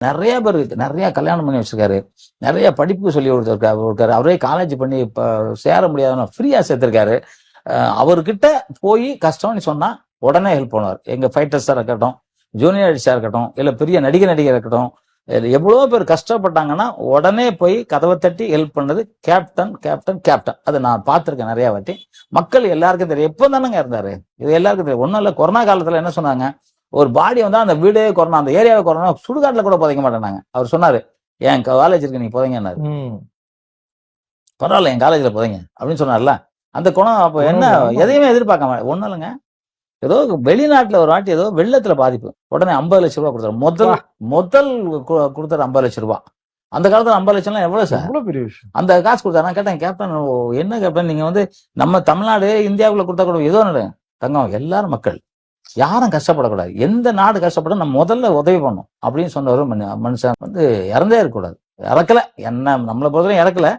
நிறைய பேர் நிறைய கல்யாணம் பண்ணி வச்சிருக்காரு, நிறைய படிப்பு சொல்லி கொடுத்துருக்காரு, அவரே காலேஜ் பண்ணி இப்ப சேர முடியாத ஃப்ரீயா சேர்த்திருக்காரு. அவர்கிட்ட போய் கஷ்டம்னு சொன்னா உடனே ஹெல்ப் பண்ணுவார். எங்க ஃபைட்டர்ஸா இருக்கட்டும், ஜூனியர் ஆர்டிஸ்டா இருக்கட்டும், இல்ல பெரிய நடிகர் இருக்கட்டும், எவ்வளவு பேர் கஷ்டப்பட்டாங்கன்னா உடனே போய் கதவை தட்டி ஹெல்ப் பண்ணது கேப்டன் கேப்டன் கேப்டன். அதை நான் பார்த்திருக்கேன் நிறைய வாட்டி. மக்கள் எல்லாருக்கும் தெரியும். எப்போ தானங்க இருந்தாரு, இது எல்லாருக்கும் தெரியும். ஒன்னும் இல்ல, கொரோனா காலத்துல என்ன சொன்னாங்க, ஒரு பாடி வந்தா அந்த வீடே கொரோனா, அந்த ஏரியாவை கொரோனா, சுடுகாட்டுல கூட புதைக்க மாட்டேனாங்க. அவர் சொன்னாரு, என் காலேஜ் இருக்கு, நீங்க புதைங்கன்னாரு. பரவாயில்ல, என் காலேஜ்ல புதைங்க அப்படின்னு சொன்னார்ல. அந்த குணம் அப்ப என்ன, எதையுமே எதிர்பார்க்காம ஒண்ணும் இல்லைங்க. ஏதோ வெளிநாட்டுல ஒரு வாட்டி ஏதோ வெள்ளத்துல பாதிப்பு, உடனே 50 லட்சம் ரூபாய் கொடுத்தாரு. முதல் கொடுத்தாரு 50 லட்சம் ரூபாய். அந்த காலத்துல 50 லட்சம் எல்லாம் எவ்வளவு சார், பெரிய விஷயம். அந்த காசு கொடுத்தாரு. நான் கேட்டேன், கேப்டன் என்ன கேப்டன், நீங்க நம்ம தமிழ்நாடு இந்தியாவுக்குள்ள கொடுத்தா கூட ஏதோ தங்கம், எல்லாரும் மக்கள் யாரும் கஷ்டப்படக்கூடாது, எந்த நாடு கஷ்டப்பட நம்ம முதல்ல உதவி பண்ணும் அப்படின்னு சொன்னவரும் மனுஷன் இறந்தே இருக்கக்கூடாது. இறக்கல, என்ன நம்மளை பொறுத்தவரைக்கும் இறக்கல.